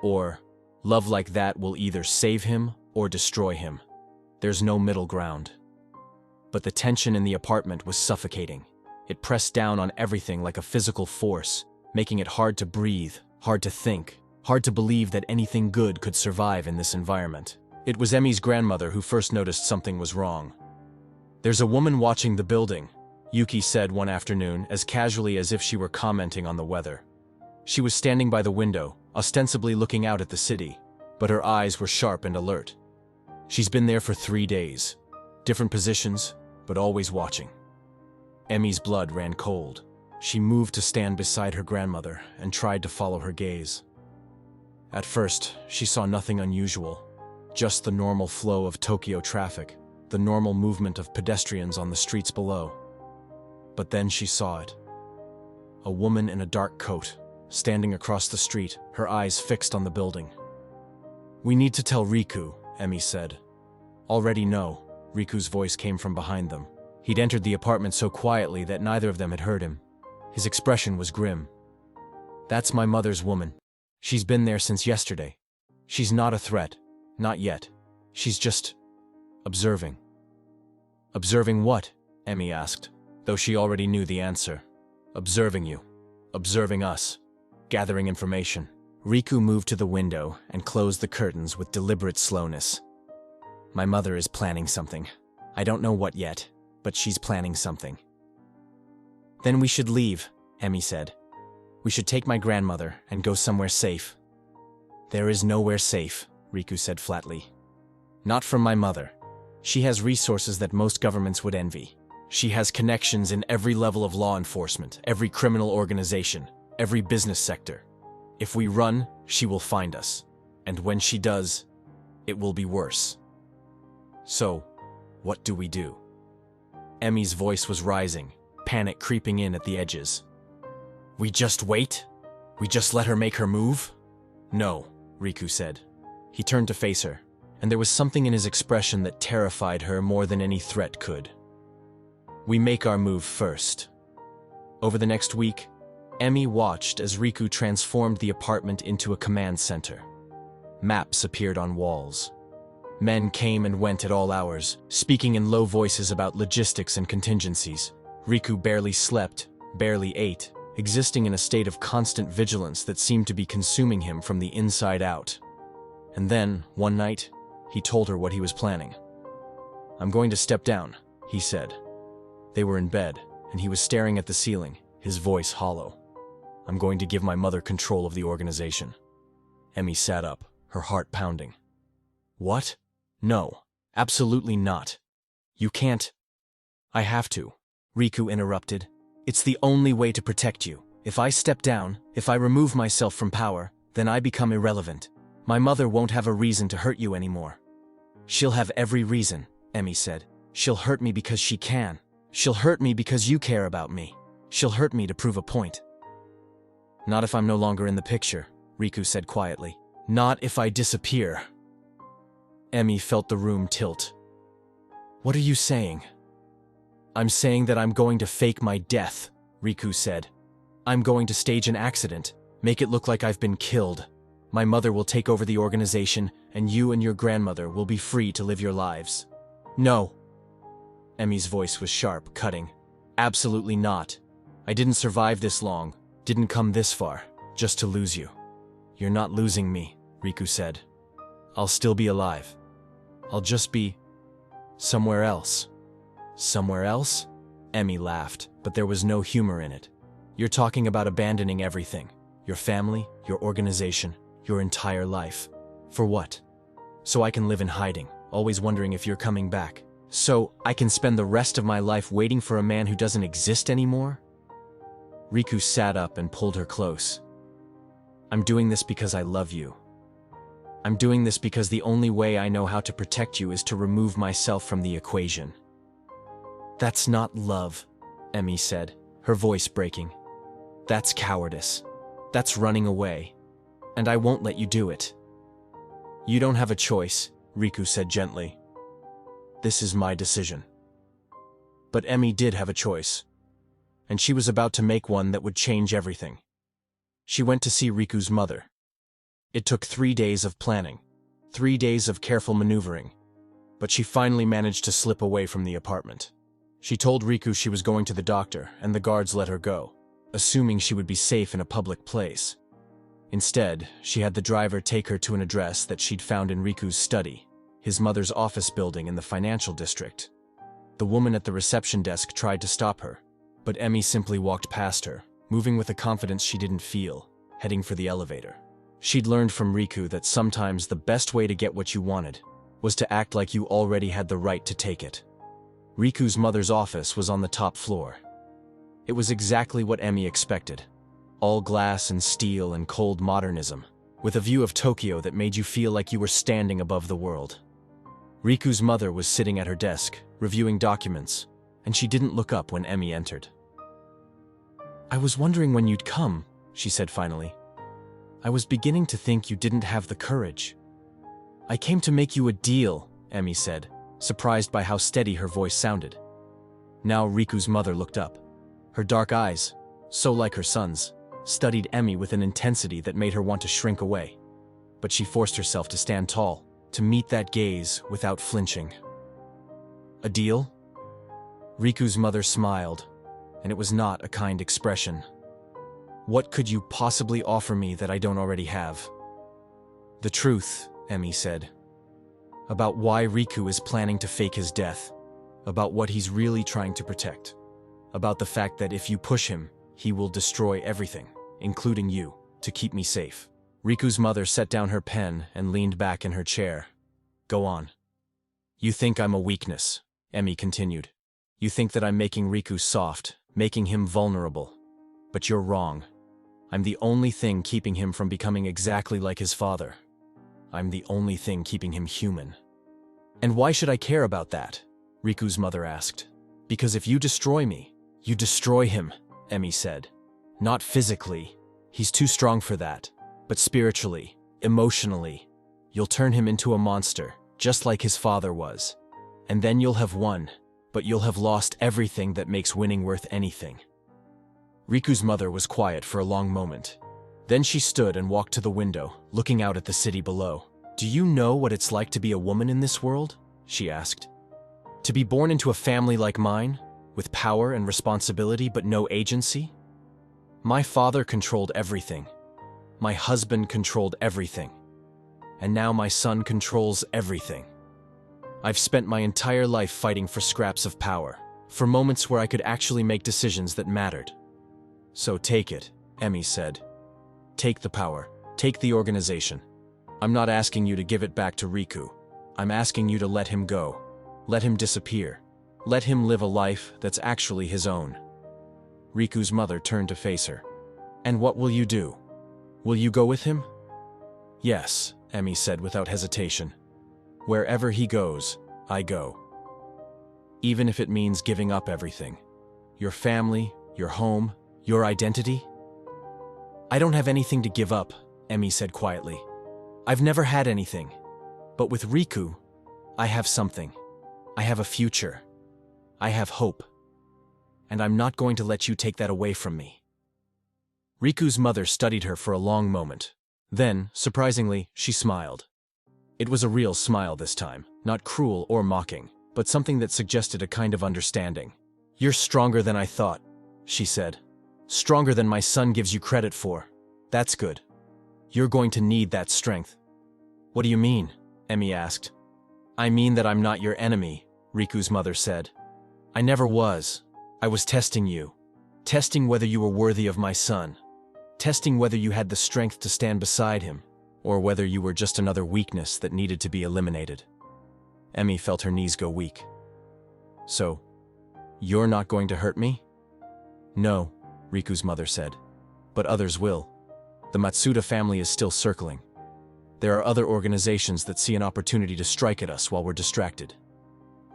or, "Love like that will either save him or destroy him. There's no middle ground." But the tension in the apartment was suffocating. It pressed down on everything like a physical force, making it hard to breathe, hard to think, hard to believe that anything good could survive in this environment. It was Emmy's grandmother who first noticed something was wrong. "There's a woman watching the building," Yuki said one afternoon as casually as if she were commenting on the weather. She was standing by the window, ostensibly looking out at the city, but her eyes were sharp and alert. "She's been there for 3 days. Different positions, but always watching." Emmy's blood ran cold. She moved to stand beside her grandmother and tried to follow her gaze. At first, she saw nothing unusual, just the normal flow of Tokyo traffic, the normal movement of pedestrians on the streets below. But then she saw it. A woman in a dark coat, standing across the street, her eyes fixed on the building. "We need to tell Riku," Emmy said. "Already no," Riku's voice came from behind them. He'd entered the apartment so quietly that neither of them had heard him. His expression was grim. "That's my mother's woman. She's been there since yesterday. She's not a threat. Not yet. She's just observing." "Observing what?" Emmy asked, though she already knew the answer. "Observing you. Observing us. Gathering information." Riku moved to the window and closed the curtains with deliberate slowness. "My mother is planning something. I don't know what yet, but she's planning something." "Then we should leave," Emmy said. "We should take my grandmother and go somewhere safe." "There is nowhere safe," Riku said flatly. "Not from my mother. She has resources that most governments would envy. She has connections in every level of law enforcement, every criminal organization, every business sector. If we run, she will find us. And when she does, it will be worse. So, what do we do?" Emmy's voice was rising, panic creeping in at the edges. "We just wait? We just let her make her move?" "No," Riku said. He turned to face her, and there was something in his expression that terrified her more than any threat could. "We make our move first." Over the next week, Emmy watched as Riku transformed the apartment into a command center. Maps appeared on walls. Men came and went at all hours, speaking in low voices about logistics and contingencies. Riku barely slept, barely ate, existing in a state of constant vigilance that seemed to be consuming him from the inside out. And then, one night, he told her what he was planning. "I'm going to step down," he said. They were in bed, and he was staring at the ceiling, his voice hollow. "I'm going to give my mother control of the organization." Emmy sat up, her heart pounding. "What? No, absolutely not. You can't." "I have to," Riku interrupted. "It's the only way to protect you. If I step down, if I remove myself from power, then I become irrelevant. My mother won't have a reason to hurt you anymore." "She'll have every reason," Emmy said. "She'll hurt me because she can. She'll hurt me because you care about me. She'll hurt me to prove a point." "Not if I'm no longer in the picture," Riku said quietly. "Not if I disappear." Emmy felt the room tilt. "What are you saying?" "I'm saying that I'm going to fake my death," Riku said. "I'm going to stage an accident, make it look like I've been killed. My mother will take over the organization, and you and your grandmother will be free to live your lives." "No." Emmy's voice was sharp, cutting. "Absolutely not. I didn't survive this long, didn't come this far, just to lose you." "You're not losing me," Riku said. "I'll still be alive. I'll just be somewhere else." "Somewhere else?" Emmy laughed, but there was no humor in it. "You're talking about abandoning everything. Your family, your organization, your entire life. For what? So I can live in hiding, always wondering if you're coming back, So I can spend the rest of my life waiting for a man who doesn't exist anymore? Riku sat up and pulled her close. I'm doing this because I love you. I'm doing this because the only way I know how to protect you is to remove myself from the equation. That's not love, Emi said, her voice breaking. That's cowardice. That's running away. And I won't let you do it. You don't have a choice, Riku said gently. This is my decision. But Emi did have a choice. And she was about to make one that would change everything. She went to see Riku's mother. It took 3 days of planning, 3 days of careful maneuvering, but she finally managed to slip away from the apartment. She told Riku she was going to the doctor, and the guards let her go, assuming she would be safe in a public place. Instead, she had the driver take her to an address that she'd found in Riku's study, his mother's office building in the financial district. The woman at the reception desk tried to stop her, but Emi simply walked past her, moving with a confidence she didn't feel, heading for the elevator. She'd learned from Riku that sometimes the best way to get what you wanted was to act like you already had the right to take it. Riku's mother's office was on the top floor. It was exactly what Emi expected. All glass and steel and cold modernism, with a view of Tokyo that made you feel like you were standing above the world. Riku's mother was sitting at her desk, reviewing documents, and she didn't look up when Emi entered. I was wondering when you'd come, she said finally. I was beginning to think you didn't have the courage. I came to make you a deal, Emi said, surprised by how steady her voice sounded. Now Riku's mother looked up. Her dark eyes, so like her son's, studied Emi with an intensity that made her want to shrink away. But she forced herself to stand tall, to meet that gaze without flinching. A deal? Riku's mother smiled, and it was not a kind expression. What could you possibly offer me that I don't already have? The truth, Emi said. About why Riku is planning to fake his death. About what he's really trying to protect. About the fact that if you push him, he will destroy everything, including you, to keep me safe. Riku's mother set down her pen and leaned back in her chair. Go on. You think I'm a weakness, Emi continued. You think that I'm making Riku soft, making him vulnerable. But you're wrong. I'm the only thing keeping him from becoming exactly like his father. I'm the only thing keeping him human. And why should I care about that? Riku's mother asked. Because if you destroy me, you destroy him, Emi said. Not physically. He's too strong for that. But spiritually, emotionally, you'll turn him into a monster, just like his father was. And then you'll have won, but you'll have lost everything that makes winning worth anything. Riku's mother was quiet for a long moment. Then she stood and walked to the window, looking out at the city below. Do you know what it's like to be a woman in this world? She asked. To be born into a family like mine, with power and responsibility but no agency? My father controlled everything. My husband controlled everything. And now my son controls everything. I've spent my entire life fighting for scraps of power, for moments where I could actually make decisions that mattered. So take it, Emi said. Take the power. Take the organization. I'm not asking you to give it back to Riku. I'm asking you to let him go. Let him disappear. Let him live a life that's actually his own. Riku's mother turned to face her. And what will you do? Will you go with him? Yes, Emi said without hesitation. Wherever he goes, I go. Even if it means giving up everything. Your family, your home, your identity? I don't have anything to give up, Emi said quietly. I've never had anything. But with Riku, I have something. I have a future. I have hope. And I'm not going to let you take that away from me. Riku's mother studied her for a long moment. Then, surprisingly, she smiled. It was a real smile this time, not cruel or mocking, but something that suggested a kind of understanding. You're stronger than I thought, she said. Stronger than my son gives you credit for. That's good. You're going to need that strength. What do you mean? Emi asked. I mean that I'm not your enemy, Riku's mother said. I never was. I was testing you. Testing whether you were worthy of my son. Testing whether you had the strength to stand beside him, or whether you were just another weakness that needed to be eliminated. Emi felt her knees go weak. So, you're not going to hurt me? No, Riku's mother said. But others will. The Matsuda family is still circling. There are other organizations that see an opportunity to strike at us while we're distracted.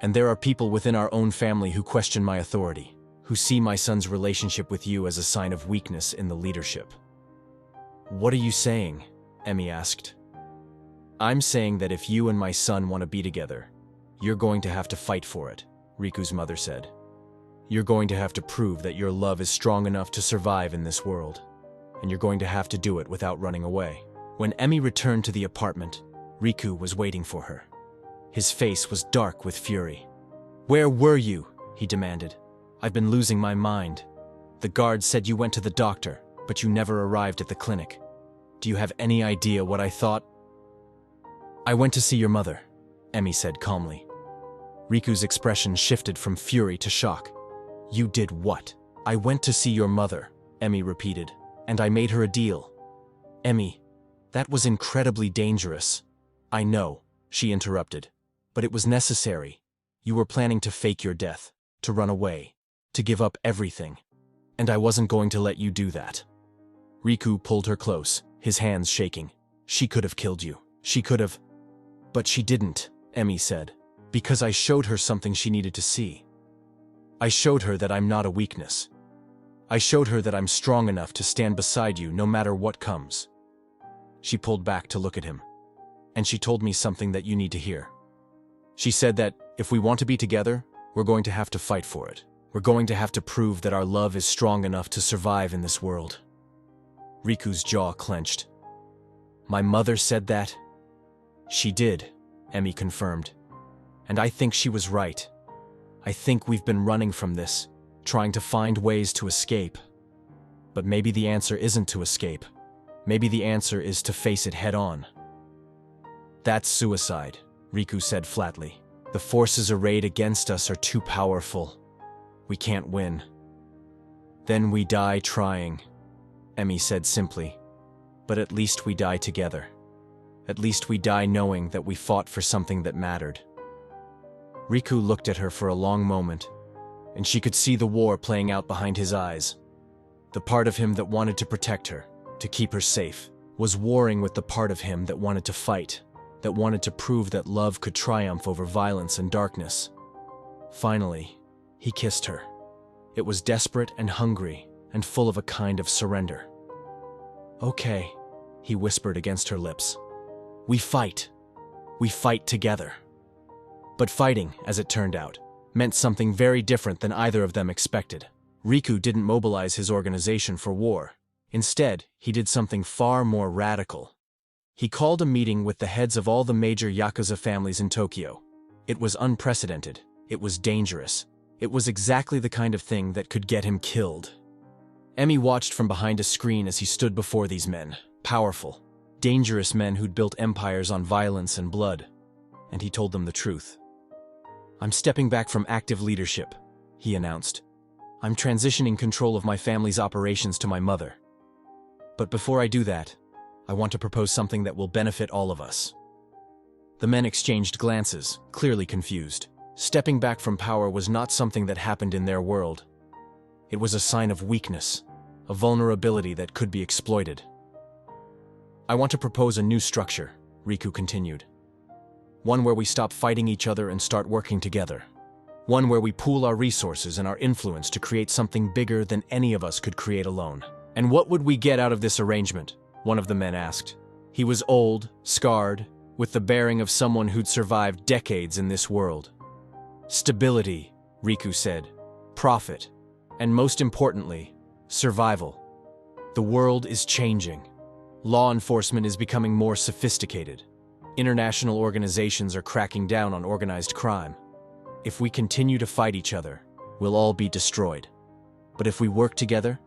And there are people within our own family who question my authority, who see my son's relationship with you as a sign of weakness in the leadership. What are you saying? Emi asked. I'm saying that if you and my son want to be together, you're going to have to fight for it, Riku's mother said. You're going to have to prove that your love is strong enough to survive in this world, and you're going to have to do it without running away. When Emi returned to the apartment, Riku was waiting for her. His face was dark with fury. Where were you? He demanded. I've been losing my mind. The guard said you went to the doctor, but you never arrived at the clinic. Do you have any idea what I thought? I went to see your mother, Emi said calmly. Riku's expression shifted from fury to shock. You did what? I went to see your mother, Emi repeated, and I made her a deal. Emi, that was incredibly dangerous. I know, she interrupted, but it was necessary. You were planning to fake your death, to run away, to give up everything, and I wasn't going to let you do that. Riku pulled her close, his hands shaking. She could have killed you. She could have. But she didn't, Emi said, because I showed her something she needed to see. I showed her that I'm not a weakness. I showed her that I'm strong enough to stand beside you no matter what comes. She pulled back to look at him, and she told me something that you need to hear. She said that if we want to be together, we're going to have to fight for it. We're going to have to prove that our love is strong enough to survive in this world. Riku's jaw clenched. My mother said that? She did, Emi confirmed. And I think she was right. I think we've been running from this, trying to find ways to escape. But maybe the answer isn't to escape. Maybe the answer is to face it head-on. That's suicide, Riku said flatly. The forces arrayed against us are too powerful. We can't win. Then we die trying, Emi said simply. But at least we die together. At least we die knowing that we fought for something that mattered. Riku looked at her for a long moment, and she could see the war playing out behind his eyes. The part of him that wanted to protect her, to keep her safe, was warring with the part of him that wanted to fight, that wanted to prove that love could triumph over violence and darkness. Finally, he kissed her. It was desperate and hungry, and full of a kind of surrender. Okay, he whispered against her lips. We fight. We fight together. But fighting, as it turned out, meant something very different than either of them expected. Riku didn't mobilize his organization for war. Instead, he did something far more radical. He called a meeting with the heads of all the major Yakuza families in Tokyo. It was unprecedented. It was dangerous. It was exactly the kind of thing that could get him killed. Emi watched from behind a screen as he stood before these men, powerful, dangerous men who'd built empires on violence and blood, and he told them the truth. I'm stepping back from active leadership, he announced. I'm transitioning control of my family's operations to my mother. But before I do that, I want to propose something that will benefit all of us. The men exchanged glances, clearly confused. Stepping back from power was not something that happened in their world. It was a sign of weakness, a vulnerability that could be exploited. I want to propose a new structure, Riku continued. One where we stop fighting each other and start working together. One where we pool our resources and our influence to create something bigger than any of us could create alone. And what would we get out of this arrangement? One of the men asked. He was old, scarred, with the bearing of someone who'd survived decades in this world. Stability, Riku said. Profit. And most importantly, survival. The world is changing. Law enforcement is becoming more sophisticated. International organizations are cracking down on organized crime. If we continue to fight each other, we'll all be destroyed. But if we work together,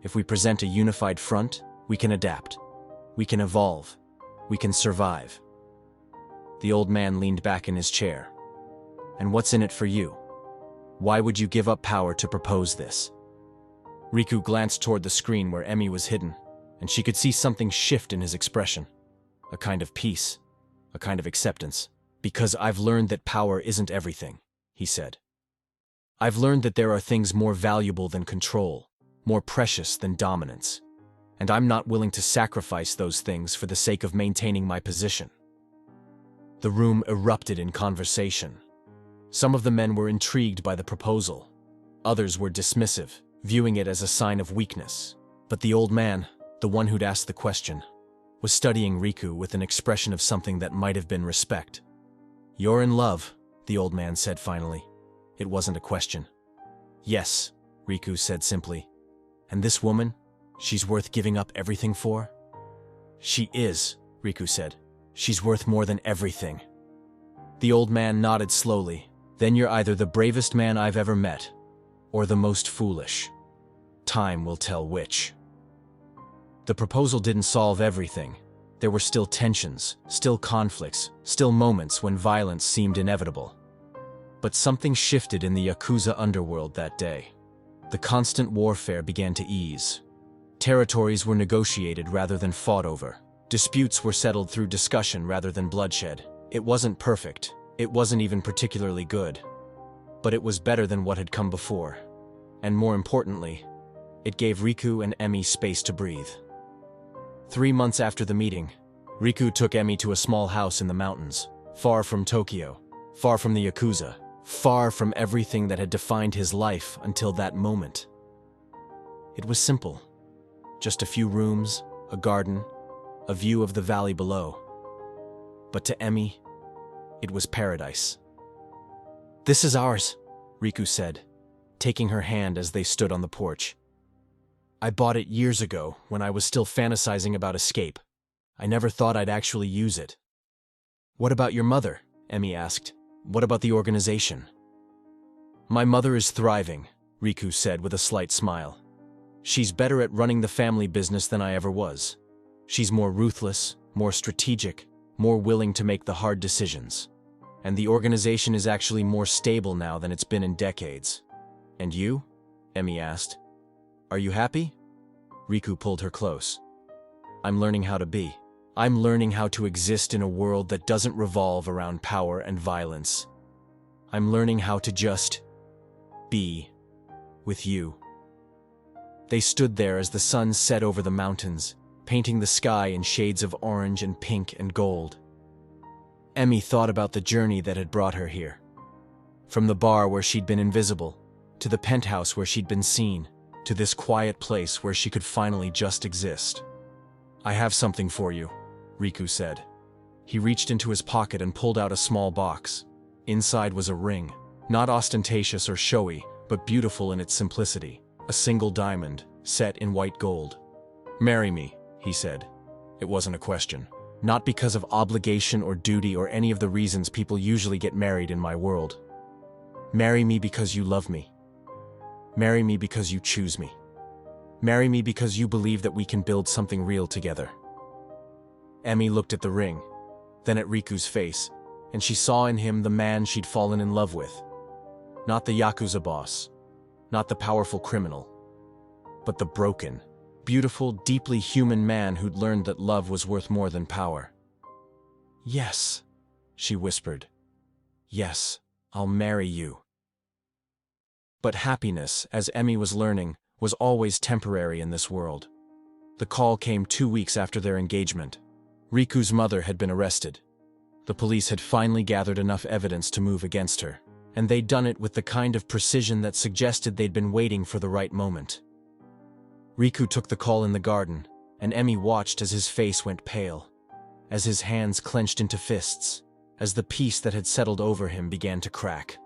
if we present a unified front, we can adapt. We can evolve. We can survive. The old man leaned back in his chair. And what's in it for you? Why would you give up power to propose this? Riku glanced toward the screen where Emi was hidden, and she could see something shift in his expression. A kind of peace. A kind of acceptance. Because I've learned that power isn't everything, he said. I've learned that there are things more valuable than control, more precious than dominance. And I'm not willing to sacrifice those things for the sake of maintaining my position." The room erupted in conversation. Some of the men were intrigued by the proposal. Others were dismissive, viewing it as a sign of weakness. But the old man, the one who'd asked the question, was studying Riku with an expression of something that might have been respect. "You're in love," the old man said finally. It wasn't a question. "Yes," Riku said simply. "And this woman, she's worth giving up everything for?" "She is," Riku said. "She's worth more than everything." The old man nodded slowly. "Then you're either the bravest man I've ever met, or the most foolish. Time will tell which." The proposal didn't solve everything. There were still tensions, still conflicts, still moments when violence seemed inevitable. But something shifted in the Yakuza underworld that day. The constant warfare began to ease. Territories were negotiated rather than fought over. Disputes were settled through discussion rather than bloodshed. It wasn't perfect. It wasn't even particularly good. But it was better than what had come before. And more importantly, it gave Riku and Emi space to breathe. 3 months after the meeting, Riku took Emi to a small house in the mountains, far from Tokyo, far from the Yakuza, far from everything that had defined his life until that moment. It was simple. Just a few rooms, a garden, a view of the valley below. But to Emi, it was paradise. "This is ours," Riku said, taking her hand as they stood on the porch. "I bought it years ago when I was still fantasizing about escape. I never thought I'd actually use it." "What about your mother?" Emi asked. "What about the organization?" "My mother is thriving," Riku said with a slight smile. "She's better at running the family business than I ever was. She's more ruthless, more strategic, more willing to make the hard decisions. And the organization is actually more stable now than it's been in decades." "And you?" Emi asked. "Are you happy?" Riku pulled her close. "I'm learning how to be. I'm learning how to exist in a world that doesn't revolve around power and violence. I'm learning how to just be with you." They stood there as the sun set over the mountains, painting the sky in shades of orange and pink and gold. Emi thought about the journey that had brought her here. From the bar where she'd been invisible, to the penthouse where she'd been seen, to this quiet place where she could finally just exist. "I have something for you," Riku said. He reached into his pocket and pulled out a small box. Inside was a ring, not ostentatious or showy, but beautiful in its simplicity. A single diamond, set in white gold. "Marry me," he said. It wasn't a question. "Not because of obligation or duty or any of the reasons people usually get married in my world. Marry me because you love me. Marry me because you choose me. Marry me because you believe that we can build something real together." Emi looked at the ring, then at Riku's face, and she saw in him the man she'd fallen in love with. Not the Yakuza boss, not the powerful criminal, but the broken, beautiful, deeply human man who'd learned that love was worth more than power. "Yes," she whispered. "Yes, I'll marry you." But happiness, as Emi was learning, was always temporary in this world. The call came 2 weeks after their engagement. Riku's mother had been arrested. The police had finally gathered enough evidence to move against her, and they'd done it with the kind of precision that suggested they'd been waiting for the right moment. Riku took the call in the garden, and Emi watched as his face went pale, as his hands clenched into fists, as the peace that had settled over him began to crack.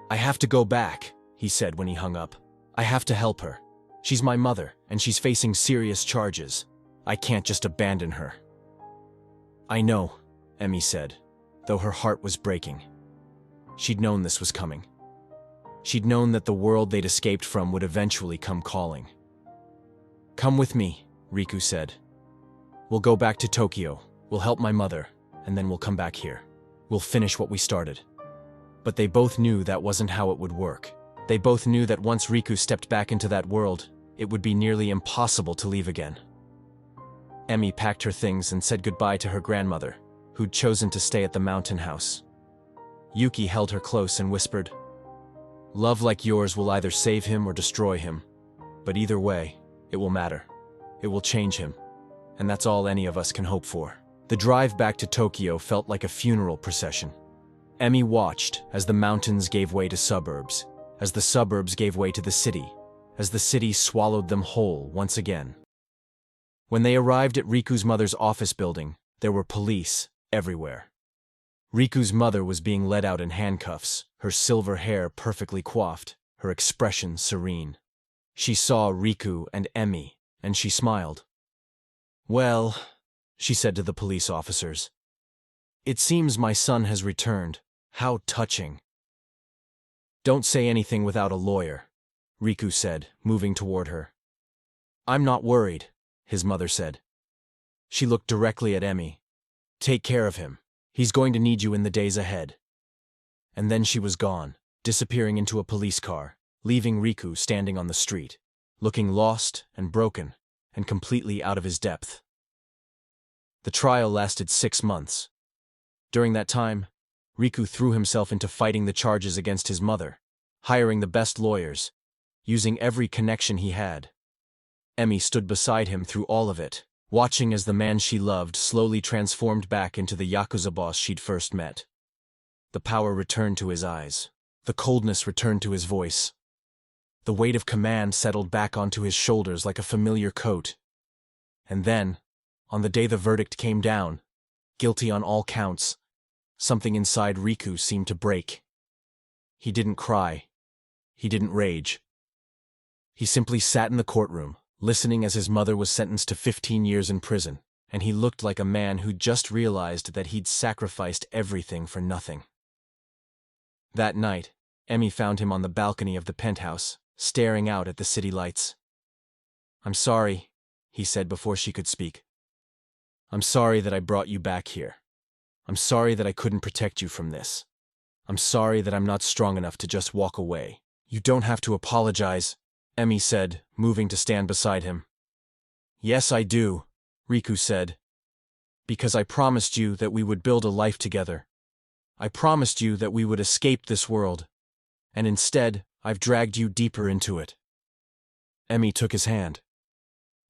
"I have to go back," he said when he hung up. "I have to help her. She's my mother, and she's facing serious charges. I can't just abandon her." "I know," Emi said, though her heart was breaking. She'd known this was coming. She'd known that the world they'd escaped from would eventually come calling. "Come with me," Riku said. "We'll go back to Tokyo, we'll help my mother, and then we'll come back here. We'll finish what we started." But they both knew that wasn't how it would work. They both knew that once Riku stepped back into that world, it would be nearly impossible to leave again. Emi packed her things and said goodbye to her grandmother, who'd chosen to stay at the mountain house. Yuki held her close and whispered, Love like yours will either save him or destroy him. But either way, it will matter. It will change him. And that's all any of us can hope for. The drive back to Tokyo felt like a funeral procession. Emi watched as the mountains gave way to suburbs, as the suburbs gave way to the city, as the city swallowed them whole once again. When they arrived at Riku's mother's office building, there were police everywhere. Riku's mother was being led out in handcuffs, her silver hair perfectly coiffed, her expression serene. She saw Riku and Emi, and she smiled. "Well," she said to the police officers, "it seems my son has returned. How touching." "Don't say anything without a lawyer," Riku said, moving toward her. "I'm not worried," his mother said. She looked directly at Emi. "Take care of him. He's going to need you in the days ahead." And then she was gone, disappearing into a police car, leaving Riku standing on the street, looking lost and broken and completely out of his depth. The trial lasted 6 months. During that time, Riku threw himself into fighting the charges against his mother, hiring the best lawyers, using every connection he had. Emi stood beside him through all of it, watching as the man she loved slowly transformed back into the Yakuza boss she'd first met. The power returned to his eyes. The coldness returned to his voice. The weight of command settled back onto his shoulders like a familiar coat. And then, on the day the verdict came down, guilty on all counts, something inside Riku seemed to break. He didn't cry. He didn't rage. He simply sat in the courtroom, listening as his mother was sentenced to 15 years in prison, and he looked like a man who'd just realized that he'd sacrificed everything for nothing. That night, Emi found him on the balcony of the penthouse, staring out at the city lights. "I'm sorry," he said before she could speak. "I'm sorry that I brought you back here. I'm sorry that I couldn't protect you from this. I'm sorry that I'm not strong enough to just walk away." "You don't have to apologize," Emi said, moving to stand beside him. "Yes, I do," Riku said. "Because I promised you that we would build a life together. I promised you that we would escape this world, and instead, I've dragged you deeper into it." Emi took his hand.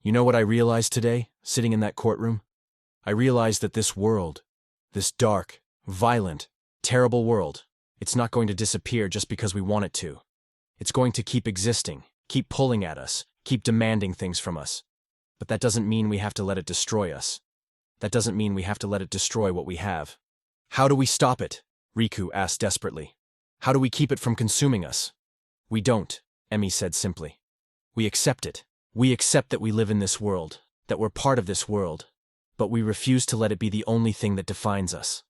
"You know what I realized today, sitting in that courtroom? I realized that this world, this dark, violent, terrible world, it's not going to disappear just because we want it to. It's going to keep existing, keep pulling at us, keep demanding things from us. But that doesn't mean we have to let it destroy us. That doesn't mean we have to let it destroy what we have." "How do we stop it?" Riku asked desperately. "How do we keep it from consuming us?" "We don't," Emi said simply. "We accept it. We accept that we live in this world, that we're part of this world, but we refuse to let it be the only thing that defines us.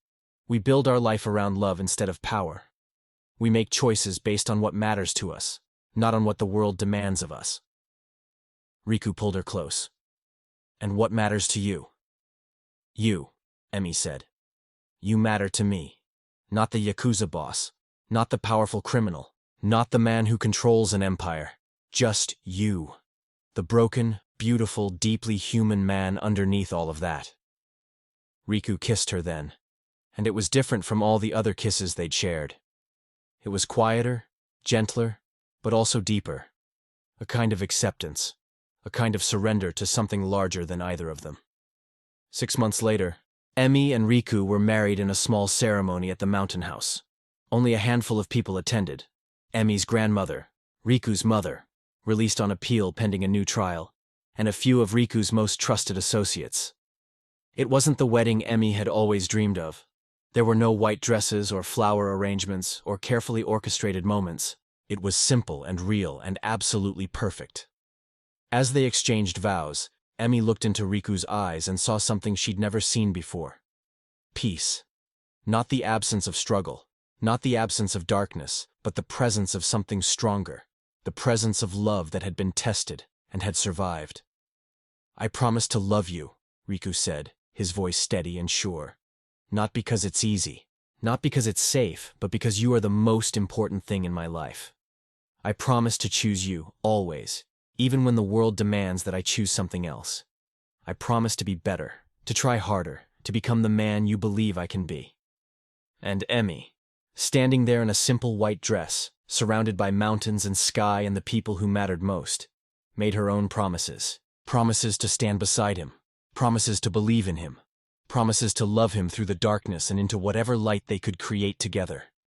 We build our life around love instead of power. We make choices based on what matters to us, not on what the world demands of us." Riku pulled her close. "And what matters to you?" "You," Emi said. "You matter to me. Not the Yakuza boss, not the powerful criminal, not the man who controls an empire. Just you. The broken, beautiful, deeply human man underneath all of that." Riku kissed her then, and it was different from all the other kisses they'd shared. It was quieter, gentler, but also deeper. A kind of acceptance, a kind of surrender to something larger than either of them. 6 months later, Emi and Riku were married in a small ceremony at the mountain house. Only a handful of people attended. Emi's grandmother, Riku's mother, released on appeal pending a new trial, and a few of Riku's most trusted associates. It wasn't the wedding Emi had always dreamed of. There were no white dresses or flower arrangements or carefully orchestrated moments. It was simple and real and absolutely perfect. As they exchanged vows, Emi looked into Riku's eyes and saw something she'd never seen before. Peace. Not the absence of struggle, not the absence of darkness, but the presence of something stronger, the presence of love that had been tested and had survived. "I promise to love you," Riku said, his voice steady and sure. "Not because it's easy, not because it's safe, but because you are the most important thing in my life. I promise to choose you, always, even when the world demands that I choose something else. I promise to be better, to try harder, to become the man you believe I can be." And Emi, standing there in a simple white dress, surrounded by mountains and sky and the people who mattered most, made her own promises. Promises to stand beside him, promises to believe in him, promises to love him through the darkness and into whatever light they could create together.